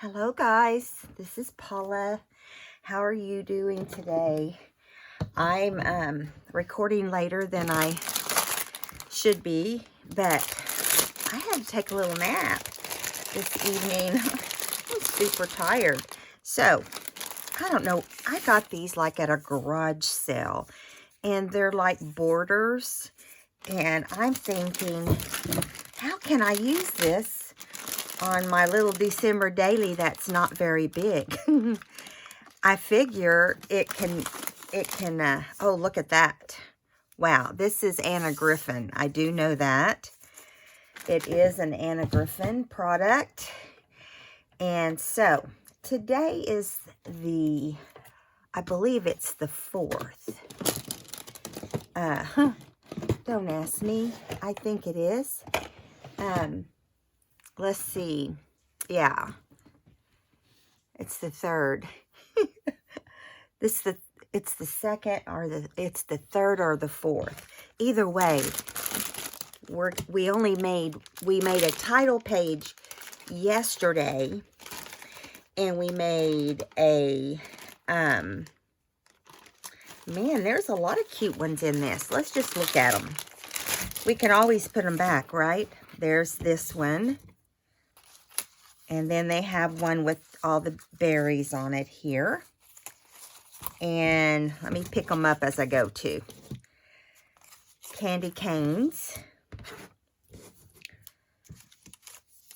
Hello guys, this is Paula. How are you doing today? I'm recording later than I should be, but I had to take a little nap this evening. I'm super tired. So, I don't know, I got these like at a garage sale, and they're like borders, and I'm thinking, how can I use this on my little December daily that's not very big? I figure it can, oh, look at that. Wow, this is Anna Griffin. I do know that. It is an Anna Griffin product. And so, today is I believe it's the 4th. Don't ask me. I think it is. Let's see. Yeah. It's the 3rd. It's the 2nd, or it's the 3rd or the 4th. Either way, we made a title page yesterday, and we made a man, there's a lot of cute ones in this. Let's just look at them. We can always put them back, right? There's this one. And then they have one with all the berries on it here. And let me pick them up as I go too. Candy canes.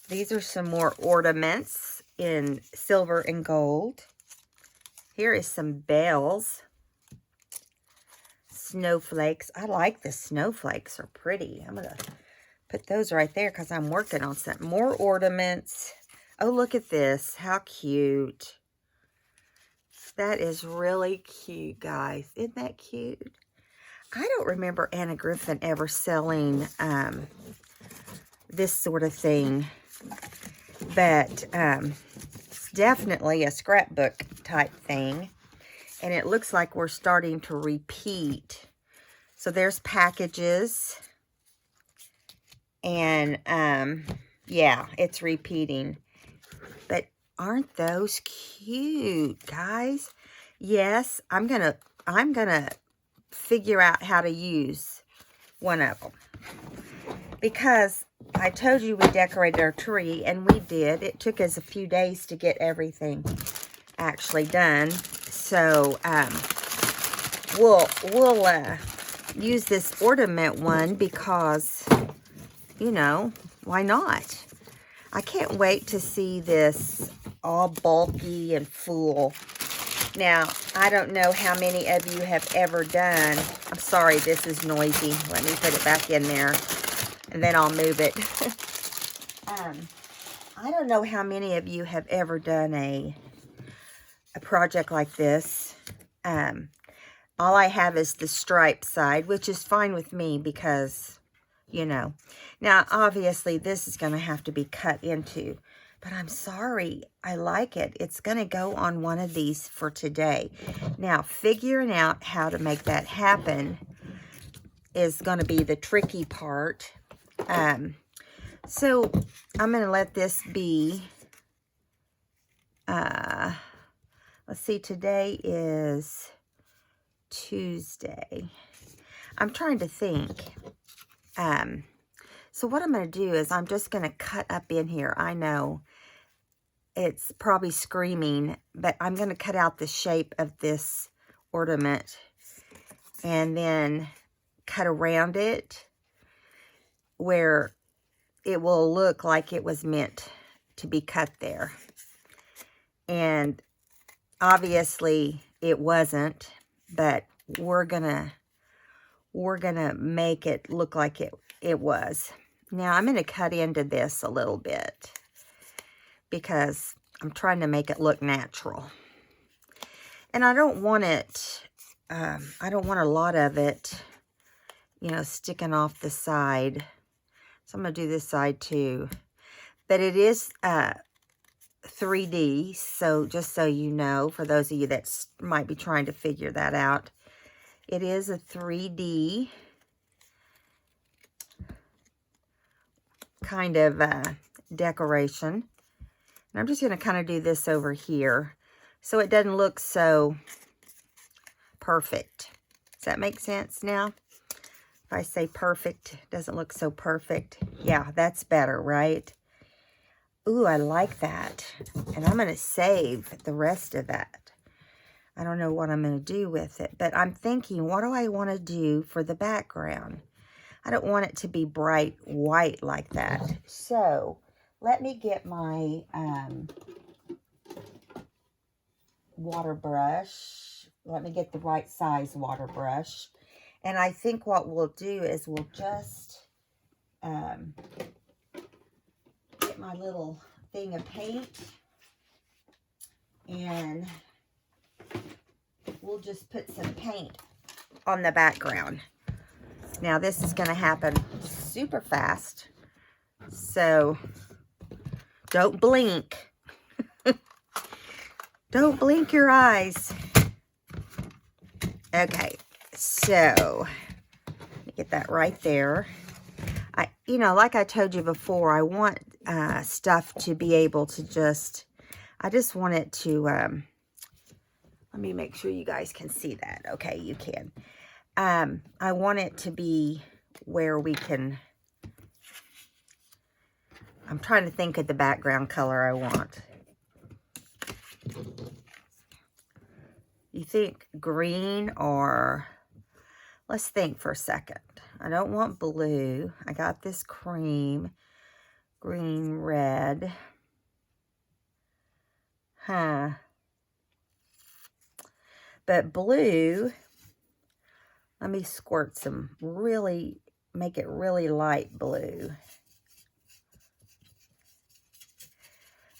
These are some more ornaments in silver and gold. Here is some bells. Snowflakes. I like the snowflakes. Are pretty. I'm going to put those right there because I'm working on some more ornaments. Oh, look at this. How cute. That is really cute, guys. Isn't that cute? I don't remember Anna Griffin ever selling this sort of thing. But it's definitely a scrapbook type thing. And it looks like we're starting to repeat. So there's packages. And yeah, it's repeating. But aren't those cute, guys? Yes, I'm gonna figure out how to use one of them, because I told you we decorated our tree, and we did. It took us a few days to get everything actually done. So we'll use this ornament one because, you know, why not? I can't wait to see this all bulky and full. Now, I don't know how many of you have ever done. I'm sorry, this is noisy. Let me put it back in there, and then I'll move it. I don't know how many of you have ever done a project like this. All I have is the stripe side, which is fine with me because, you know. Now, obviously, this is going to have to be cut into. But I'm sorry. I like it. It's going to go on one of these for today. Now, figuring out how to make that happen is going to be the tricky part. So, I'm going to let this be. Let's see. Today is Tuesday. I'm trying to think. So what I'm going to do is I'm just going to cut up in here. I know it's probably screaming, but I'm going to cut out the shape of this ornament and then cut around it where it will look like it was meant to be cut there. And obviously it wasn't, but we're gonna make it look like it was. Now, I'm going to cut into this a little bit because I'm trying to make it look natural. And I don't want it, I don't want a lot of it, you know, sticking off the side. So I'm going to do this side too. But it is 3D, so just so you know, for those of you that might be trying to figure that out, it is a 3D kind of decoration. I'm just going to kind of do this over here so it doesn't look so perfect. Does that make sense now? If I say perfect, it doesn't look so perfect. Yeah, that's better, right? Ooh, I like that. And I'm going to save the rest of that. I don't know what I'm going to do with it, but I'm thinking, what do I want to do for the background? I don't want it to be bright white like that. So let me get my water brush. Let me get the right size water brush. And I think what we'll do is we'll just get my little thing of paint, and we'll just put some paint on the background. Now this is going to happen super fast, so don't blink. Don't blink your eyes. Okay, so let me get that right there. You know, like I told you before, I want stuff to be able to just, I just want it to, let me make sure you guys can see that. Okay, you can. I want it to be where we can, I'm trying to think of the background color I want. You think green, or let's think for a second. I don't want blue. I got this cream, green, red. But blue, let me squirt some really, make it really light blue.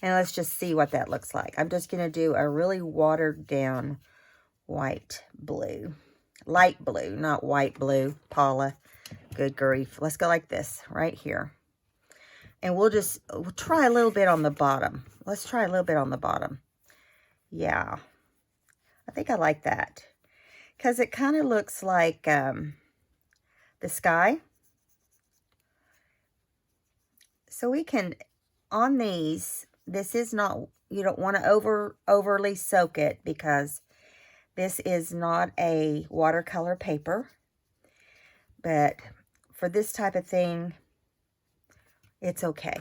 And let's just see what that looks like. I'm just going to do a really watered down white blue. Light blue, not white blue, Paula. Good grief. Let's go like this right here. And we'll try a little bit on the bottom. Let's try a little bit on the bottom. Yeah. I think I like that. Because it kind of looks like the sky. So we can, on these, this is not, you don't want to overly soak it, because this is not a watercolor paper. But for this type of thing, it's okay.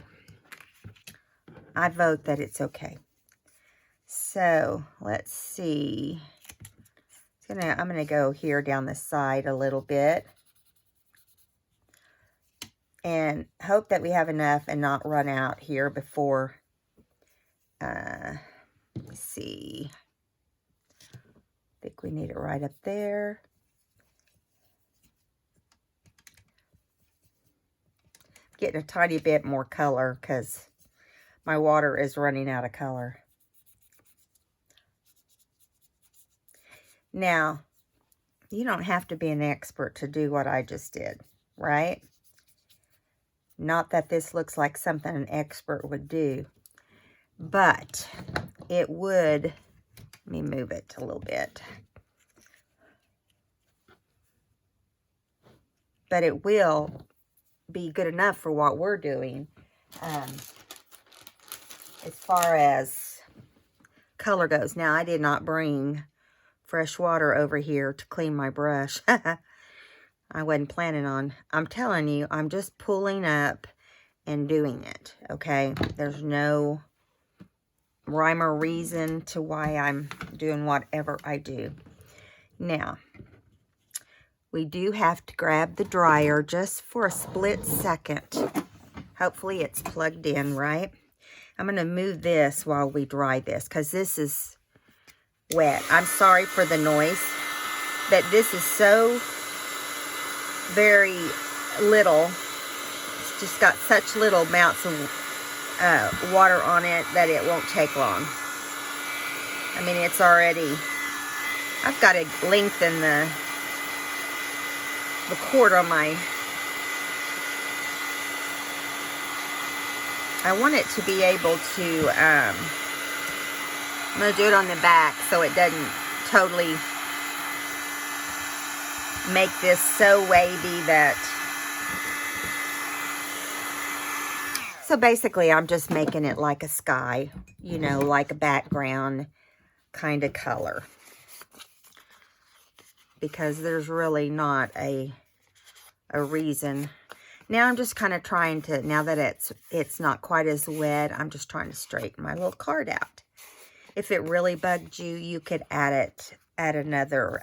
I vote that it's okay. So let's see. I'm gonna go here down the side a little bit, and hope that we have enough and not run out here before. Let's see. I think we need it right up there. Getting a tiny bit more color because my water is running out of color. Now, you don't have to be an expert to do what I just did, right? Not that this looks like something an expert would do, but it would. Let me move it a little bit. But it will be good enough for what we're doing. As far as color goes. Now, I did not bring fresh water over here to clean my brush. I wasn't planning on. I'm telling you, I'm just pulling up and doing it, okay? There's no rhyme or reason to why I'm doing whatever I do. Now, we do have to grab the dryer just for a split second. Hopefully it's plugged in, right? I'm going to move this while we dry this, because this is wet. I'm sorry for the noise, but this is so very little. It's just got such little amounts of water on it that it won't take long. I mean, it's already, I've got to lengthen the cord on my, I want it to be able to, I'm going to do it on the back so it doesn't totally make this so wavy that, So basically, I'm just making it like a sky, you know, like a background kind of color. Because there's really not a reason. Now I'm just kind of trying to, now that it's not quite as wet, I'm just trying to straighten my little card out. If it really bugged you, you could add another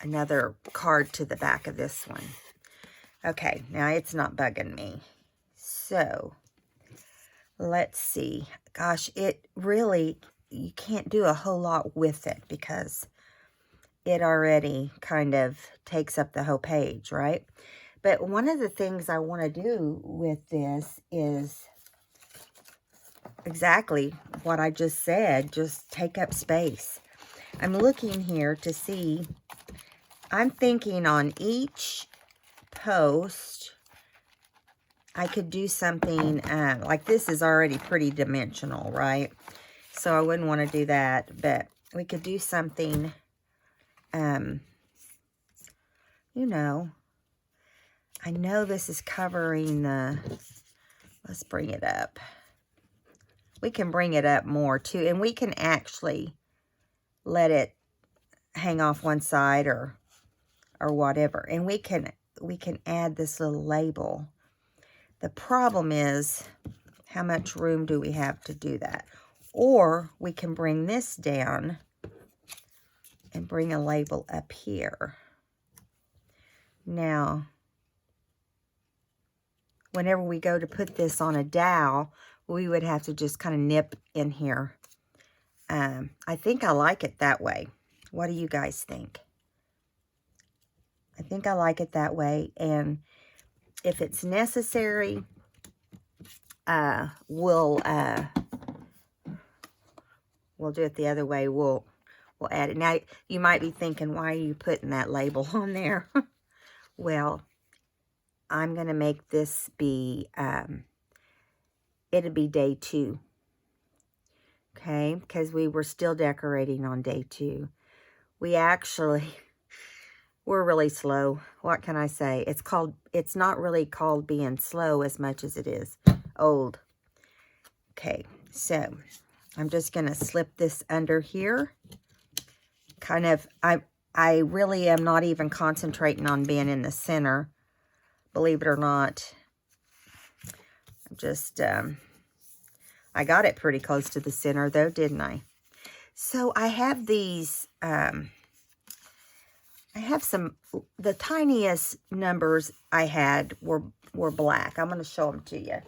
another card to the back of this one. Okay, now it's not bugging me. So, let's see. Gosh, it really, you can't do a whole lot with it because it already kind of takes up the whole page, right? But one of the things I want to do with this is exactly what I just said, just take up space. I'm looking here to see, I'm thinking on each post, I could do something, like this is already pretty dimensional, right? So I wouldn't want to do that, but we could do something, you know, I know this is covering the, let's bring it up. We can bring it up more too, and we can actually let it hang off one side or whatever. And we can add this little label. The problem is, how much room do we have to do that? Or we can bring this down and bring a label up here. Now, whenever we go to put this on a dowel, we would have to just kind of nip in here. I think I like it that way. What do you guys think? I think I like it that way. And if it's necessary, we'll do it the other way. We'll add it. Now, you might be thinking, why are you putting that label on there? Well, I'm going to make this be, it'll be day 2. Okay, because we were still decorating on day 2. We actually, we're really slow. What can I say? It's not really called being slow as much as it is old. Okay, so I'm just going to slip this under here. Kind of, I really am not even concentrating on being in the center. Believe it or not. Just, I got it pretty close to the center though, didn't I? So I have these, I have some, the tiniest numbers I had were black. I'm going to show them to you.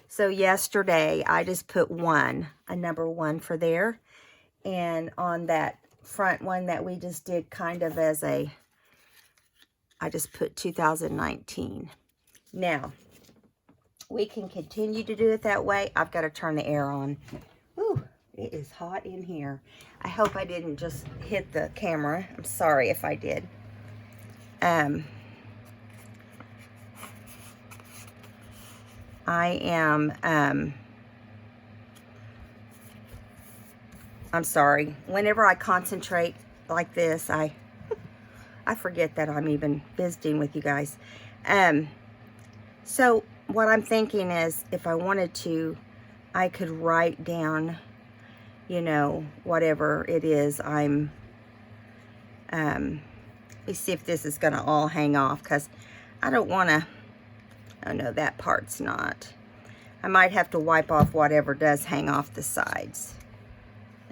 So yesterday I just put a number 1 for there. And on that front one that we just did kind of as I just put 2019. Now, we can continue to do it that way. I've got to turn the air on. Ooh, it is hot in here. I hope I didn't just hit the camera. I'm sorry if I did. I'm sorry. Whenever I concentrate like this, I forget that I'm even visiting with you guys. So what I'm thinking is, if I wanted to, I could write down, you know, whatever it is I'm, let me see if this is going to all hang off, because I don't want to, oh no, that part's not. I might have to wipe off whatever does hang off the sides.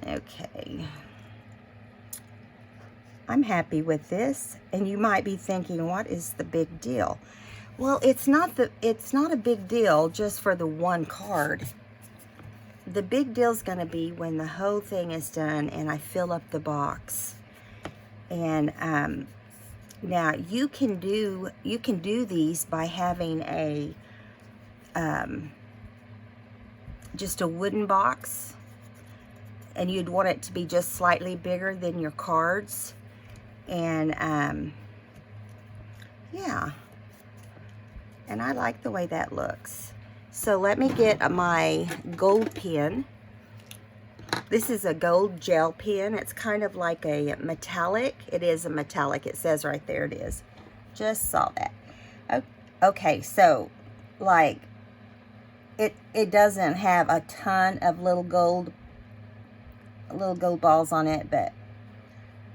Okay. I'm happy with this, and you might be thinking, what is the big deal? Well, it's not a big deal just for the one card. The big deal's going to be when the whole thing is done and I fill up the box. And now you can do these by having a just a wooden box, and you'd want it to be just slightly bigger than your cards. And yeah, and I like the way that looks. So let me get my gold pen. This is a gold gel pen. It's kind of like a metallic. It is a metallic. It says right there it is. Just saw that. Okay, so like it doesn't have a ton of little gold balls on it, but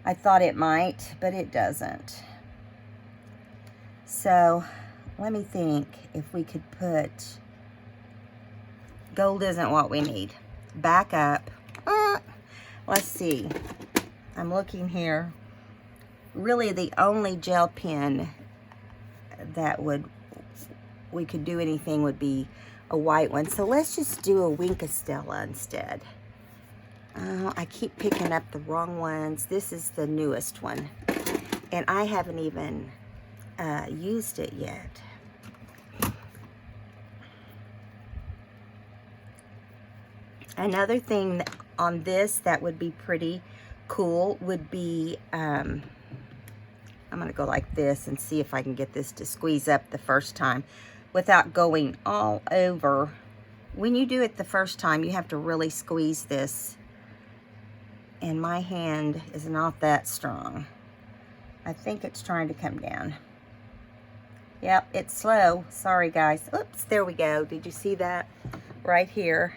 I thought it might, but it doesn't. So let me think if we could put, gold isn't what we need. Back up. Let's see. I'm looking here. Really the only gel pen that we could do anything would be a white one. So let's just do a Wink of Stella instead. I keep picking up the wrong ones. This is the newest one. And I haven't even used it yet. Another thing on this that would be pretty cool would be, I'm going to go like this and see if I can get this to squeeze up the first time without going all over. When you do it the first time, you have to really squeeze this. And my hand is not that strong. I think it's trying to come down. Yep, it's slow. Sorry, guys. Oops, there we go. Did you see that? Right here.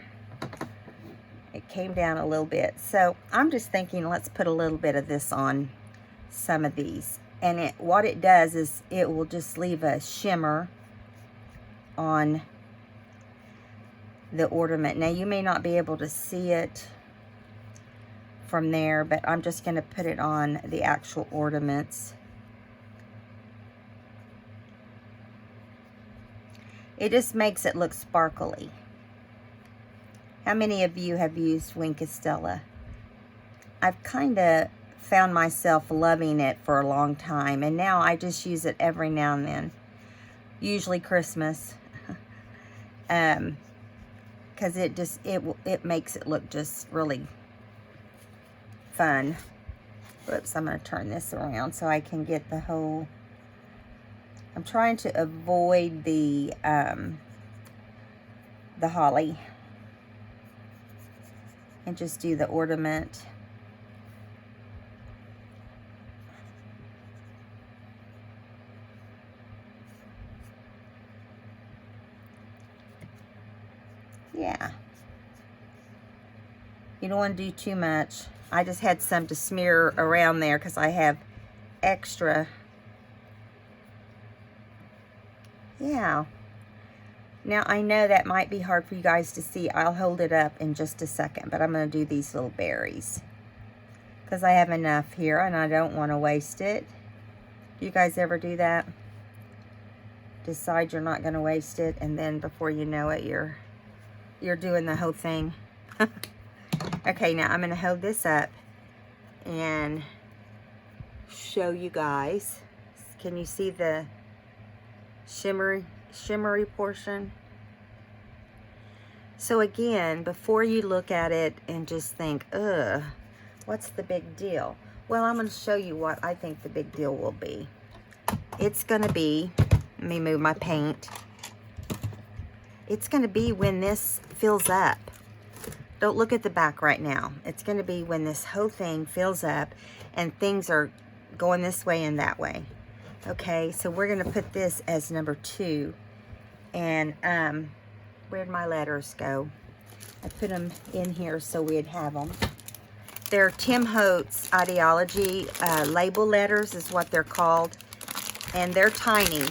It came down a little bit. So I'm just thinking, let's put a little bit of this on some of these. And what it does is it will just leave a shimmer on the ornament. Now you may not be able to see it from there, but I'm just going to put it on the actual ornaments. It just makes it look sparkly. How many of you have used Wink of Stella? I've kind of found myself loving it for a long time, and now I just use it every now and then. Usually Christmas. Because it makes it look just really fun. Whoops, I'm going to turn this around so I can get the whole. I'm trying to avoid the holly and just do the ornament. Yeah. You don't want to do too much. I just had some to smear around there because I have extra. Yeah. Now I know that might be hard for you guys to see. I'll hold it up in just a second, but I'm going to do these little berries because I have enough here and I don't want to waste it. Do you guys ever do that? Decide you're not going to waste it, and then before you know it, you're doing the whole thing. Okay, now I'm going to hold this up and show you guys. Can you see the shimmery portion? So again, before you look at it and just think, ugh, what's the big deal? Well, I'm going to show you what I think the big deal will be. It's going to be, let me move my paint. It's going to be when this fills up. Don't look at the back right now. It's going to be when this whole thing fills up and things are going this way and that way. Okay, so we're going to put this as number 2. And where'd my letters go? I put them in here so we'd have them. They're Tim Holtz Ideology label letters is what they're called. And they're tiny.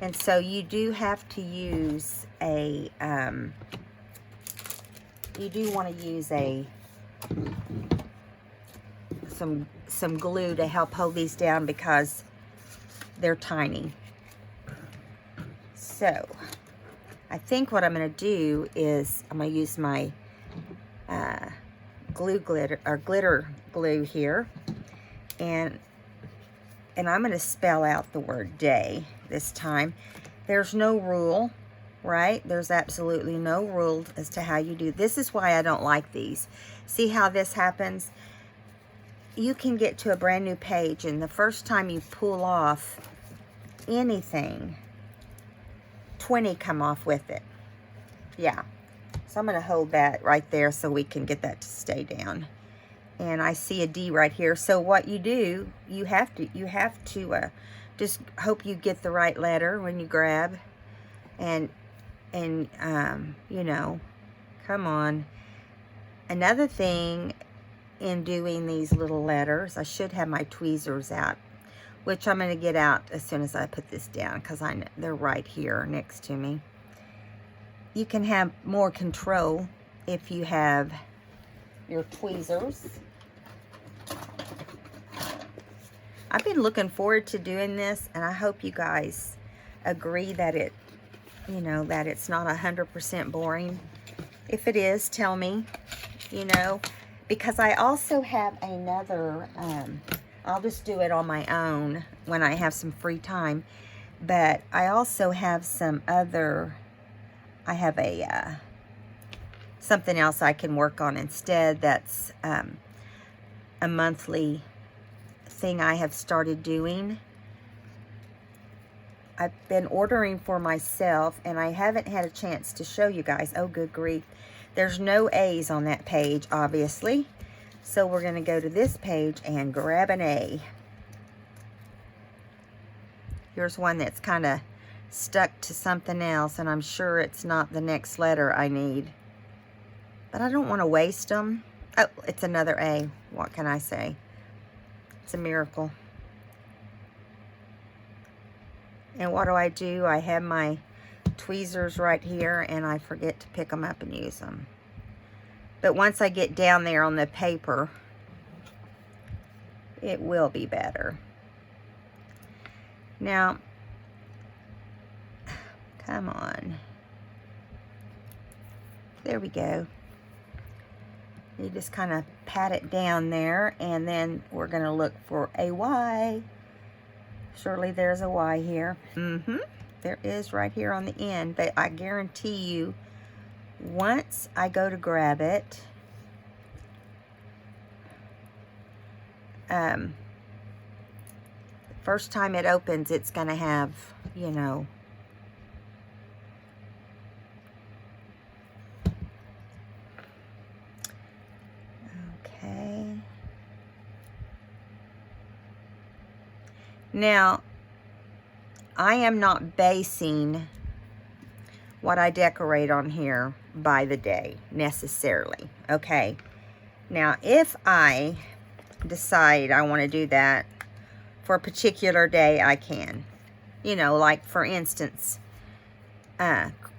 And so you do have to use a, you do want to use some glue to help hold these down because they're tiny. So I think what I'm going to do is I'm going to use my glitter glue here, and I'm going to spell out the word day this time. There's no rule, right? There's absolutely no rule as to how you do. This is why I don't like these. See how this happens? You can get to a brand new page, and the first time you pull off anything, 20 come off with it. Yeah. So I'm going to hold that right there so we can get that to stay down. And I see a D right here. So what you do, you have to just hope you get the right letter when you grab. And you know, come on. Another thing in doing these little letters, I should have my tweezers out, which I'm going to get out as soon as I put this down, because I know they're right here next to me. You can have more control if you have your tweezers. I've been looking forward to doing this, and I hope you guys agree that it, you know, that it's not 100% boring. If it is, tell me, you know, because I also have another, I'll just do it on my own when I have some free time, but I also have some other, I have a, something else I can work on instead. That's a monthly thing I have started doing. I've been ordering for myself, and I haven't had a chance to show you guys. Oh, good grief. There's no A's on that page, obviously. So we're going to go to this page and grab an A. Here's one that's kind of stuck to something else, and I'm sure it's not the next letter I need. But I don't want to waste them. Oh, it's another A. What can I say? It's a miracle. And what do? I have my tweezers right here, and I forget to pick them up and use them. But once I get down there on the paper, it will be better. Now, come on. There we go. You just kind of pat it down there, and then we're going to look for a Y. Surely there's a Y here. There is right here on the end, but I guarantee you, once I go to grab it, first time it opens, it's going to have, you know, okay. Now, I am not basing what I decorate on here by the day, necessarily, okay? Now, if I decide I want to do that for a particular day, I can. You know, like, for instance,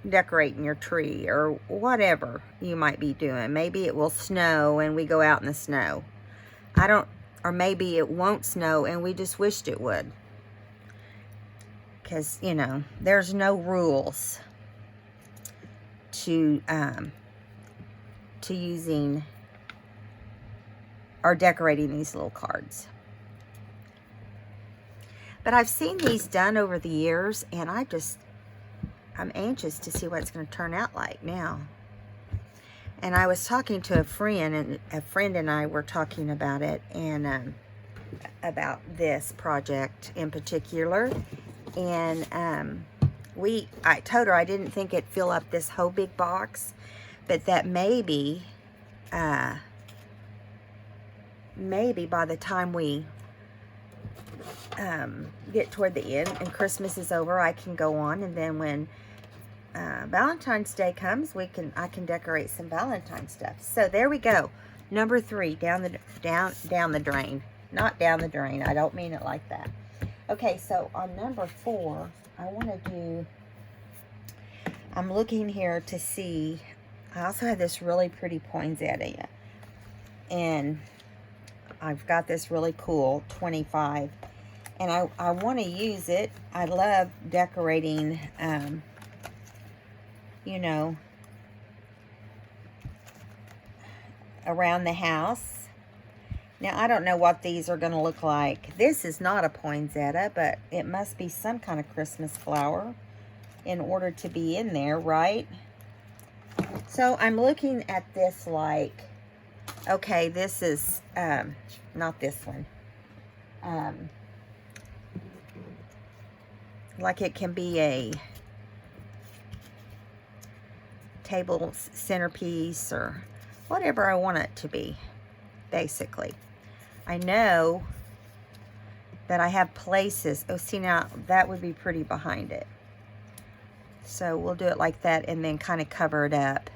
decorating your tree or whatever you might be doing. Maybe it will snow and we go out in the snow. Or maybe it won't snow and we just wished it would. Because, you know, there's no rules to using or decorating these little cards. But I've seen these done over the years, and I'm anxious to see what it's going to turn out like now. And I was talking to a friend and I were talking about it, and about this project in particular. And I told her I didn't think it'd fill up this whole big box, but that maybe by the time we get toward the end and Christmas is over, I can go on, and then when Valentine's Day comes, I can decorate some Valentine stuff. So there we go. Number 3, down the drain. Not down the drain. I don't mean it like that. Okay, so on number 4, I want to do, I'm looking here to see, I also have this really pretty poinsettia, and I've got this really cool 25, and I want to use it. I love decorating, you know, around the house. Now, I don't know what these are going to look like. This is not a poinsettia, but it must be some kind of Christmas flower in order to be in there, right? So I'm looking at this like, okay, this is, not this one. Like it can be a table centerpiece or whatever I want it to be, basically. I know that I have places. Oh, see, now that would be pretty behind it. So we'll do it like that and then kind of cover it up.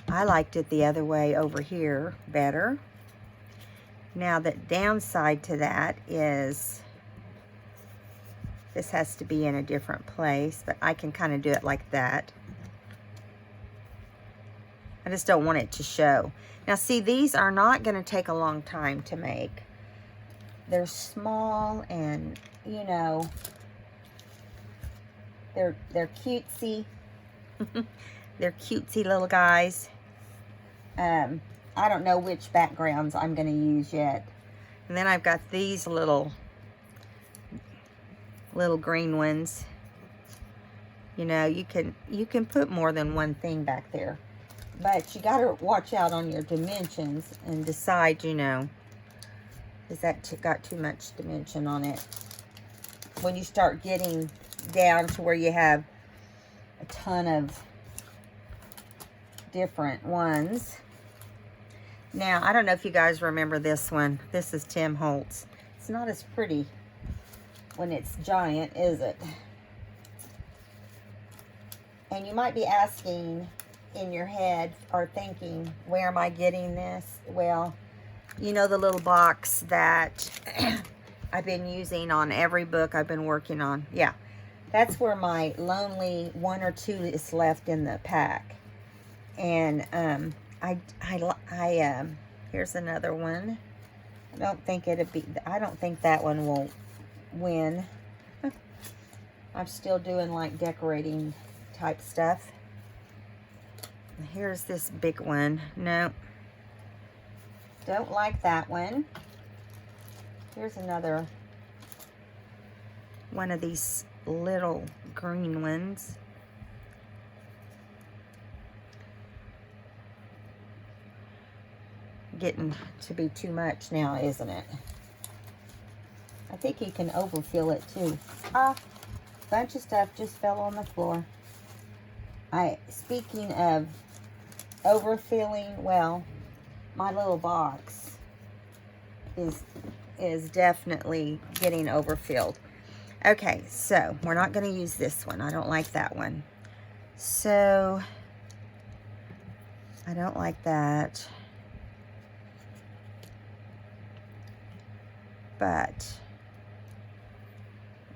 I liked it the other way over here better. Now the downside to that is this has to be in a different place, but I can kind of do it like that. I just don't want it to show. Now see, these are not going to take a long time to make. They're small and, you know, they're cutesy. They're cutesy little guys. I don't know which backgrounds I'm going to use yet. And then I've got these little green ones. You know, you can put more than one thing back there. But you got to watch out on your dimensions and decide, you know, is that got too much dimension on it. When you start getting down to where you have a ton of different ones. Now, I don't know if you guys remember this one. This is Tim Holtz. It's not as pretty when it's giant, is it? And you might be asking in your head or thinking, where am I getting this? Well, you know the little box that I've been using on every book I've been working on? Yeah, that's where my Lonely 1 or 2 is left in the pack. And here's another one. I don't think that one will win. I'm still doing like decorating type stuff. Here's this big one. No, don't like that one. Here's another one of these little green ones. Getting to be too much now, isn't it? I think you can overfill it too. Bunch of stuff just fell on the floor. Speaking of overfilling, well, my little box is definitely getting overfilled. Okay, so we're not going to use this one. I don't like that one. So I don't like that. But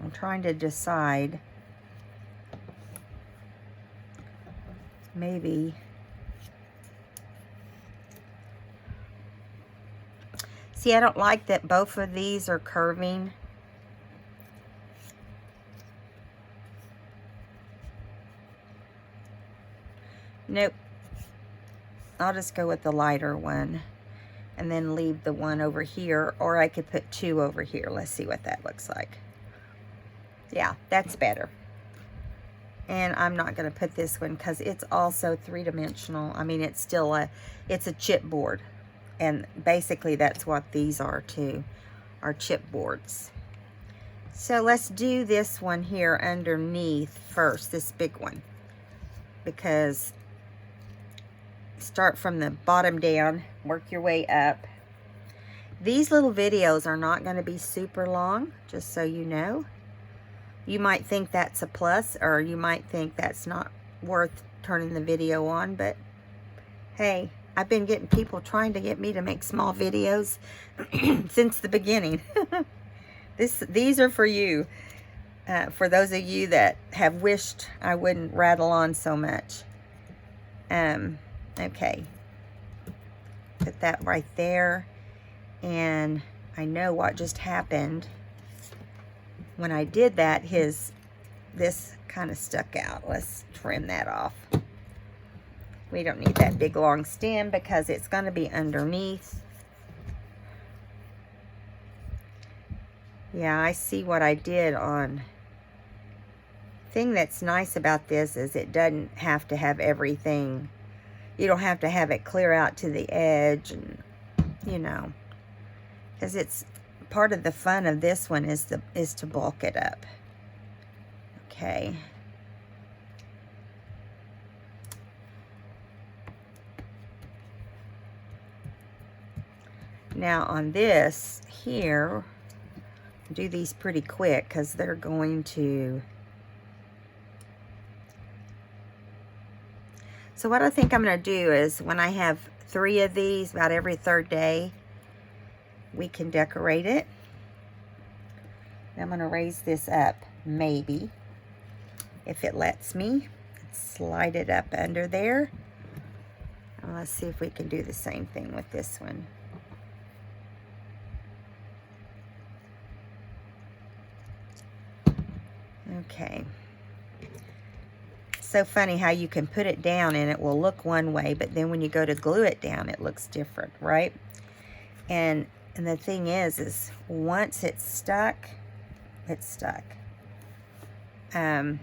I'm trying to decide. Maybe. See, I don't like that both of these are curving. Nope. I'll just go with the lighter one. And then leave the one over here, or I could put 2 over here. Let's see what that looks like. Yeah, that's better. And I'm not going to put this one because it's also 3-dimensional. I mean, it's still it's a chipboard. And basically that's what these are too, are chipboards. So let's do this one here underneath first, this big one. Because start from the bottom down, work your way up. These little videos are not going to be super long, just so you know. You might think that's a plus, or you might think that's not worth turning the video on, but hey, I've been getting people trying to get me to make small videos since the beginning. These are for you, for those of you that have wished I wouldn't rattle on so much. Okay, put that right there. And I know what just happened when I did that. This kind of stuck out. Let's trim that off. We don't need that big long stem because it's going to be underneath. Yeah, I see what I did on. Thing that's nice about this is it doesn't have to have everything. You don't have to have it clear out to the edge, and you know, because it's part of the fun of this one is to bulk it up. Okay. Now on this here, do these pretty quick because they're going to... So what I think I'm going to do is when I have 3 of these, about every 3rd day, we can decorate it. I'm going to raise this up, maybe, if it lets me. Slide it up under there. And let's see if we can do the same thing with this one. Okay. So funny how you can put it down and it will look one way, but then when you go to glue it down, it looks different, right? And the thing is once it's stuck, it's stuck. Trying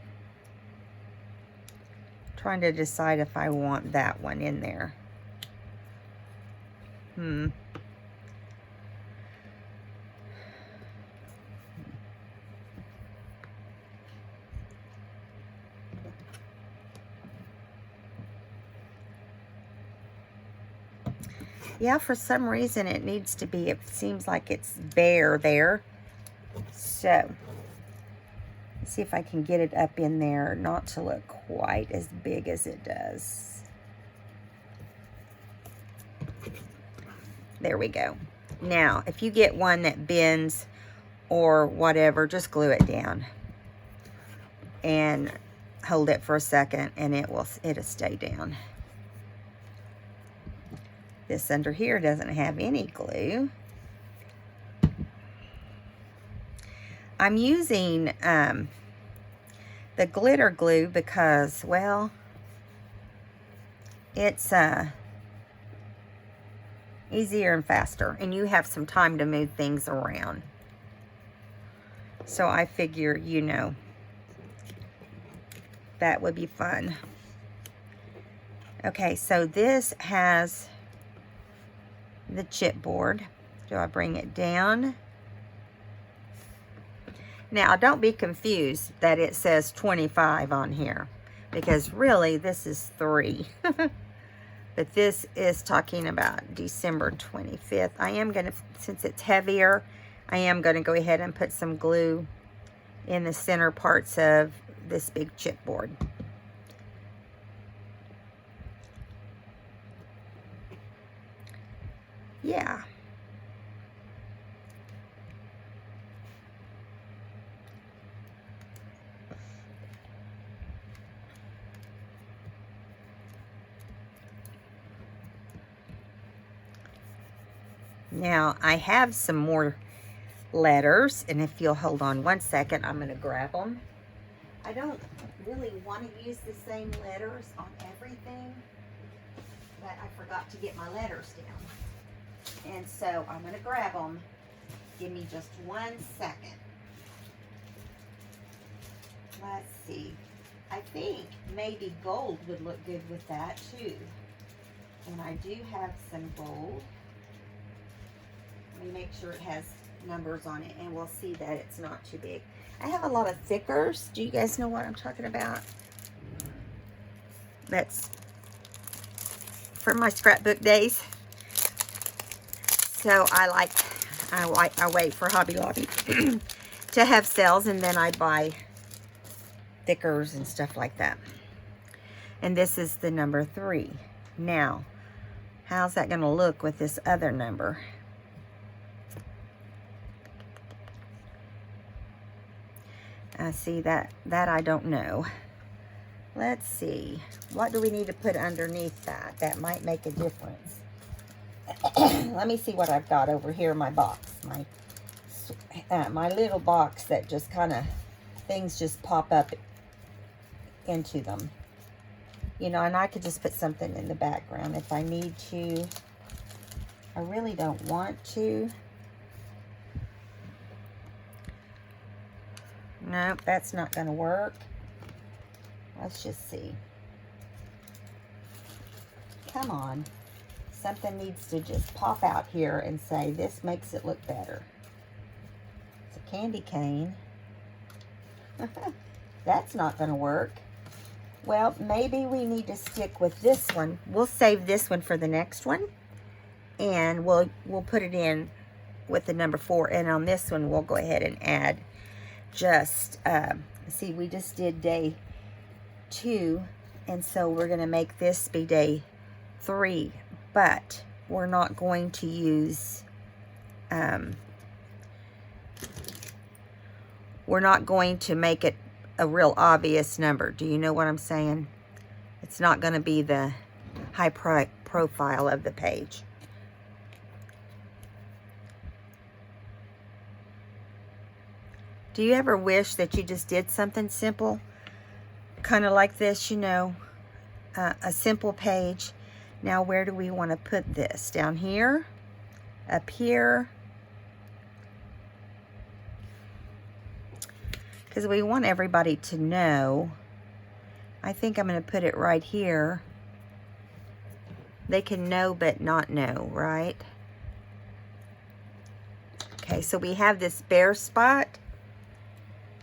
to decide if I want that one in there. Yeah, for some reason it needs to be, it seems like it's bare there. So, let's see if I can get it up in there, not to look quite as big as it does. There we go. Now, if you get one that bends or whatever, just glue it down and hold it for a second and it'll stay down. This under here doesn't have any glue. I'm using the glitter glue because, well, it's easier and faster, and you have some time to move things around. So I figure, you know, that would be fun. Okay, so this has the chipboard. Do I bring it down? Now, don't be confused that it says 25 on here, because really this is 3. But this is talking about December 25th. I am going to, since it's heavier, I am going to go ahead and put some glue in the center parts of this big chipboard. Yeah. Now, I have some more letters, and if you'll hold on one second, I'm going to grab them. I don't really want to use the same letters on everything, but I forgot to get my letters down. And so I'm going to grab them. Give me just 1 second. Let's see. I think maybe gold would look good with that too. And I do have some gold. Let me make sure it has numbers on it, and we'll see that it's not too big. I have a lot of thickers. Do you guys know what I'm talking about? That's from my scrapbook days. So I wait for Hobby Lobby to have sales, and then I buy thickers and stuff like that. And this is the number 3. Now, how's that going to look with this other number? See, that I don't know. Let's see. What do we need to put underneath that? That might make a difference. Let me see what I've got over here in my box. My little box that just kind of, things just pop up into them. You know, and I could just put something in the background if I need to. I really don't want to. Nope, that's not going to work. Let's just see. Come on. Something needs to just pop out here and say, this makes it look better. It's a candy cane. That's not going to work. Well, maybe we need to stick with this one. We'll save this one for the next one. and we'll put it in with the number 4. And on this one, we'll go ahead and add just, see, we just did day 2, and so we're going to make this be day 3, but we're not going to use, we're not going to make it a real obvious number. Do you know what I'm saying? It's not going to be the high profile of the page. Do you ever wish that you just did something simple? Kind of like this, you know, a simple page. Now, where do we want to put this? Down here? Up here? Because we want everybody to know. I think I'm going to put it right here. They can know but not know, right? Okay, so we have this bare spot.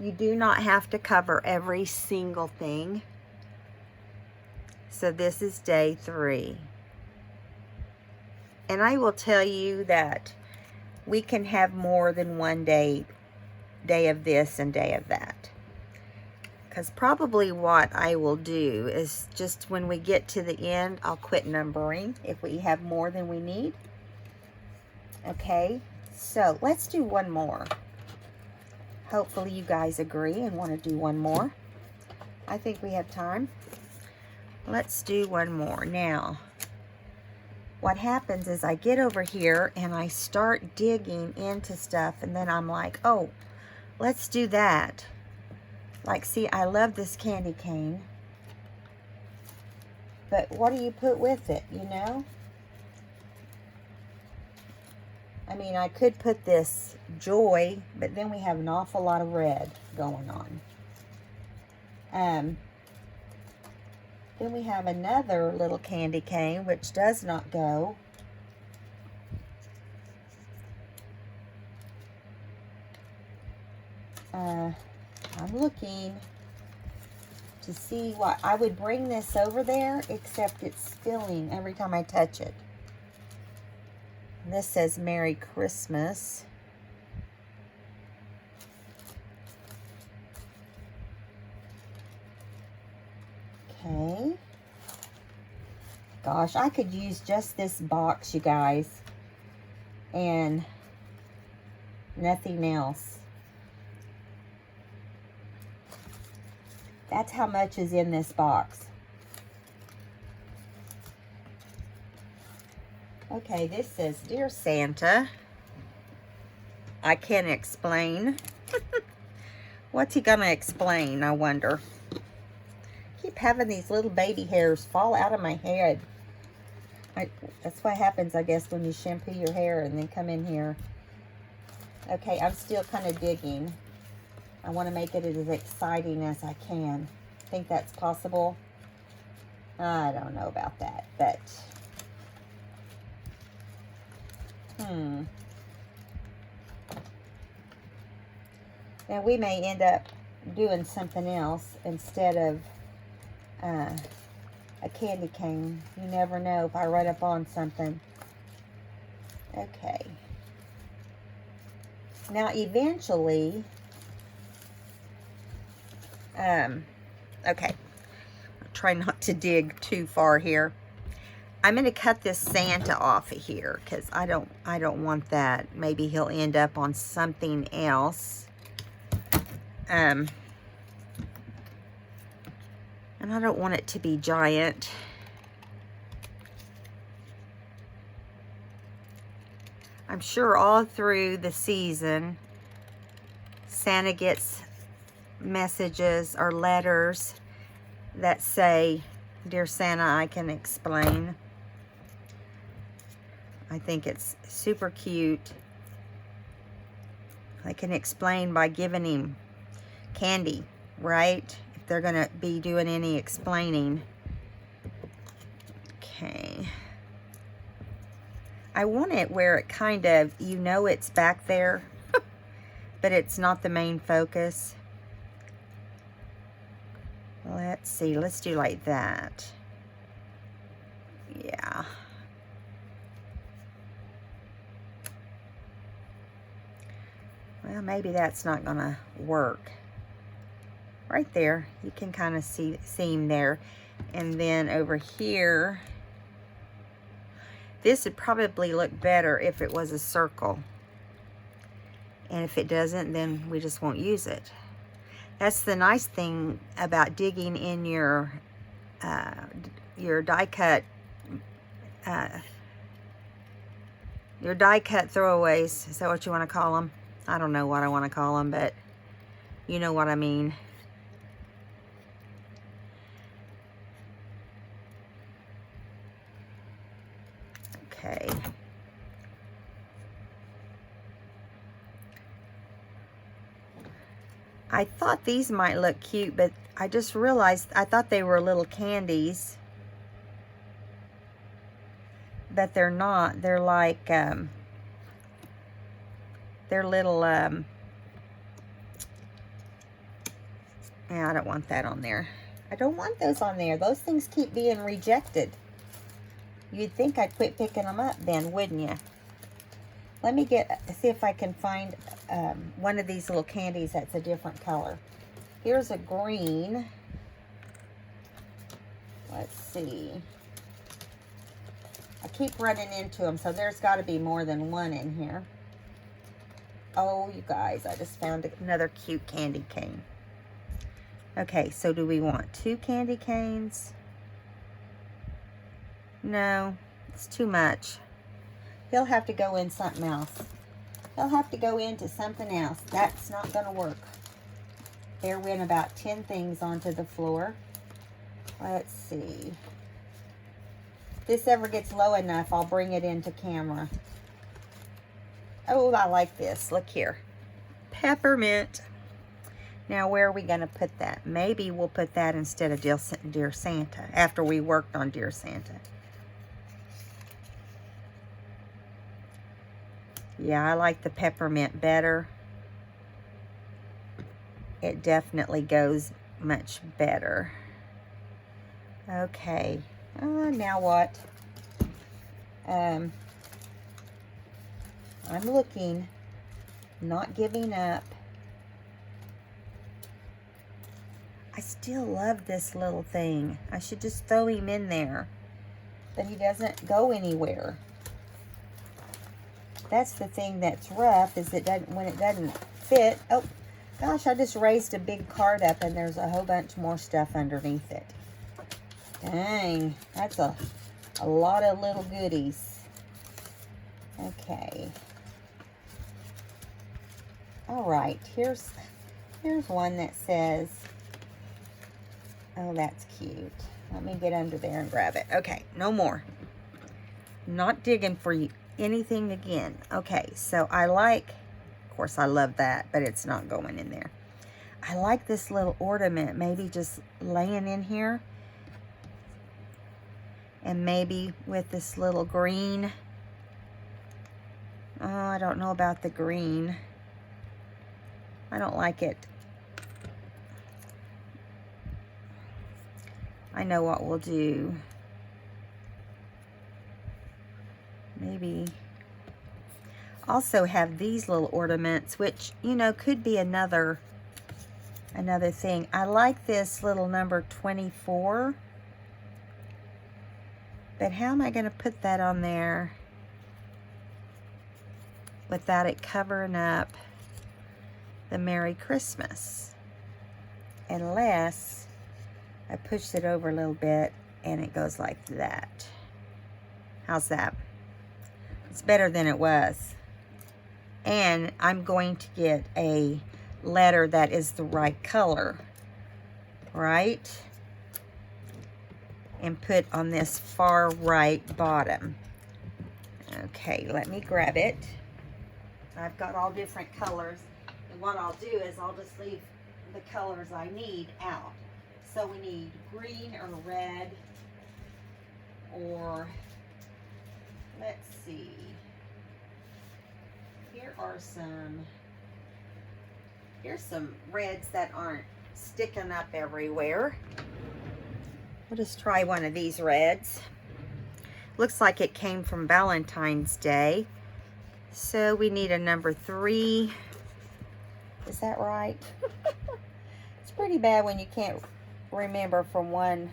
You do not have to cover every single thing. So this is day 3. And I will tell you that we can have more than one day of this and day of that. Because probably what I will do is just when we get to the end, I'll quit numbering if we have more than we need. Okay, so let's do one more. Hopefully you guys agree and want to do one more. I think we have time. Let's do one more. Now, what happens is I get over here and I start digging into stuff, and then I'm like, oh, let's do that. Like, see, I love this candy cane. But what do you put with it, you know? I mean, I could put this joy, but then we have an awful lot of red going on. Then we have another little candy cane, which does not go. I'm looking to see what I would bring this over there, except it's spilling every time I touch it. This says Merry Christmas. Okay. Gosh, I could use just this box, you guys, and nothing else. That's how much is in this box. Okay, this says, Dear Santa, I can't explain. What's he gonna explain, I wonder? Keep having these little baby hairs fall out of my head. That's what happens, I guess, when you shampoo your hair and then come in here. Okay, I'm still kind of digging. I want to make it as exciting as I can. Think that's possible? I don't know about that, but... Now, we may end up doing something else instead of a candy cane. You never know if I run up on something. Okay. Now, eventually... okay. Try not to dig too far here. I'm going to cut this Santa off of here because I don't want that. Maybe he'll end up on something else. And I don't want it to be giant. I'm sure all through the season, Santa gets messages or letters that say, Dear Santa, I can explain. I think it's super cute. I can explain by giving him candy, right? If they're going to be doing any explaining. Okay. I want it where it kind of, you know, it's back there, but it's not the main focus. Let's see, let's do like that. Yeah. Well, maybe that's not gonna work. Right there, you can kind of see seam there. And then over here, this would probably look better if it was a circle. And if it doesn't, then we just won't use it. That's the nice thing about digging in your die cut throwaways. Is that what you want to call them? I don't know what I want to call them, but you know what I mean. Okay. I thought these might look cute, but I just realized I thought they were little candies. But they're not. They're like, they're little, yeah, I don't want that on there. I don't want those on there. Those things keep being rejected. You'd think I'd quit picking them up then, wouldn't you? Let me see if I can find one of these little candies that's a different color. Here's a green. Let's see. I keep running into them, so there's got to be more than one in here. Oh, you guys, I just found another cute candy cane. Okay, so do we want 2 candy canes? No, it's too much. He'll have to go in something else. He'll have to go into something else. That's not going to work. There went about 10 things onto the floor. Let's see. If this ever gets low enough, I'll bring it into camera. Oh, I like this. Look here. Peppermint. Now, where are we going to put that? Maybe we'll put that instead of Dear Santa, after we worked on Dear Santa. Yeah, I like the peppermint better. It definitely goes much better. Okay. Now what? I'm looking, not giving up. I still love this little thing. I should just throw him in there, but he doesn't go anywhere. That's the thing that's rough, is when it doesn't fit. Oh, gosh, I just raised a big card up and there's a whole bunch more stuff underneath it. Dang, that's a lot of little goodies. Okay. All right, here's one that says, oh, that's cute. Let me get under there and grab it. Okay, no more. Not digging for you anything again. Okay, so I like, of course I love that, but it's not going in there. I like this little ornament, maybe just laying in here. And maybe with this little green. Oh, I don't know about the green. I don't like it. I know what we'll do. Maybe also have these little ornaments, which, you know, could be another thing. I like this little number 24. But how am I going to put that on there without it covering up the Merry Christmas? Unless I push it over a little bit and it goes like that. How's that? It's better than it was. And I'm going to get a letter that is the right color, right? And put on this far right bottom. Okay, let me grab it. I've got all different colors. And what I'll do is I'll just leave the colors I need out. So we need green or red, or let's see. Here's some reds that aren't sticking up everywhere. We'll just try one of these reds. Looks like it came from Valentine's Day. So we need a number 3. Is that right? It's pretty bad when you can't remember from one.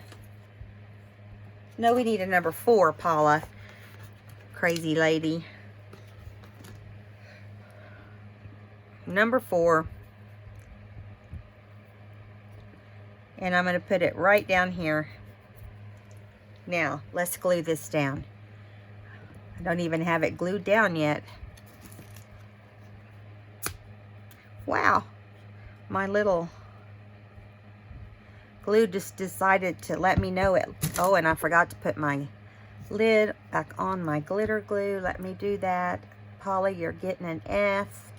No, we need a number 4, Paula. Crazy lady. Number 4. And I'm going to put it right down here. Now, let's glue this down. I don't even have it glued down yet. Wow. My little glue just decided to let me know it. Oh, and I forgot to put my lid back on my glitter glue. Let me do that. Paula, you're getting an F.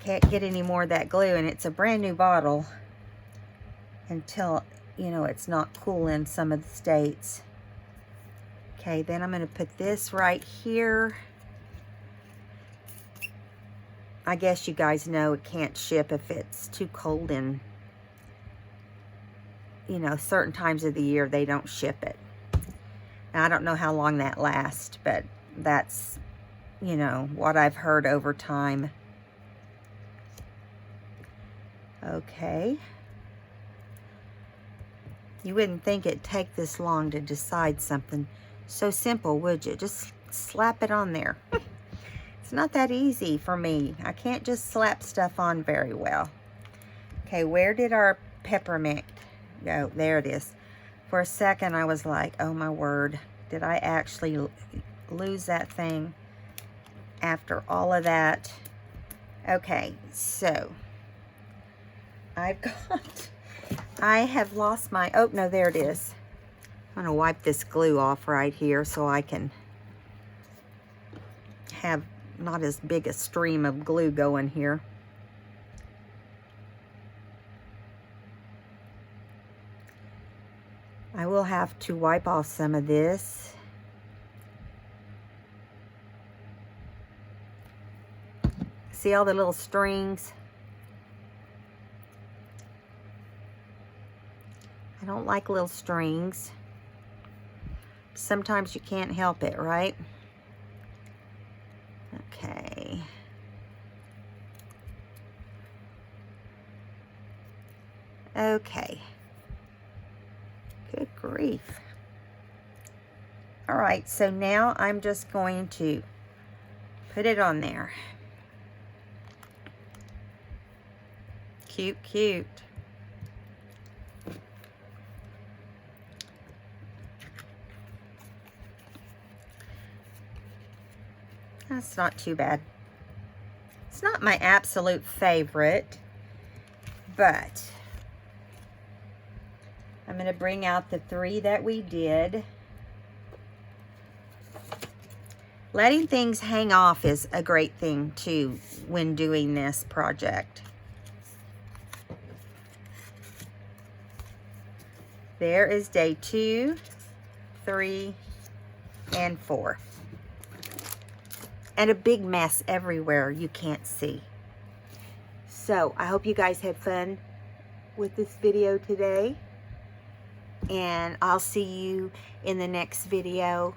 Can't get any more of that glue, and it's a brand new bottle until, you know, it's not cool in some of the states. Okay, then I'm going to put this right here. I guess you guys know it can't ship if it's too cold in, you know, certain times of the year they don't ship it. Now, I don't know how long that lasts, but that's, you know, what I've heard over time. Okay. You wouldn't think it'd take this long to decide something so simple, would you? Just slap it on there. It's not that easy for me. I can't just slap stuff on very well. Okay, where did our peppermint go? There it is. For a second, I was like, oh my word, did I actually lose that thing after all of that? Okay, so I have lost my, oh no, there it is. I'm gonna wipe this glue off right here so I can have not as big a stream of glue going here. I will have to wipe off some of this. See all the little strings? I don't like little strings. Sometimes you can't help it, right? Okay. Okay. Good grief. All right, so now I'm just going to put it on there. Cute, cute. That's not too bad. It's not my absolute favorite, but I'm going to bring out the 3 that we did. Letting things hang off is a great thing too when doing this project. There is day 2, 3, and 4. And a big mess everywhere you can't see. So I hope you guys had fun with this video today. And I'll see you in the next video.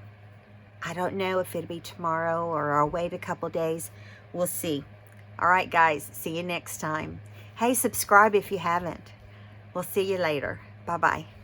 I don't know if it'll be tomorrow or I'll wait a couple days. We'll see. All right, guys. See you next time. Hey, subscribe if you haven't. We'll see you later. Bye-bye.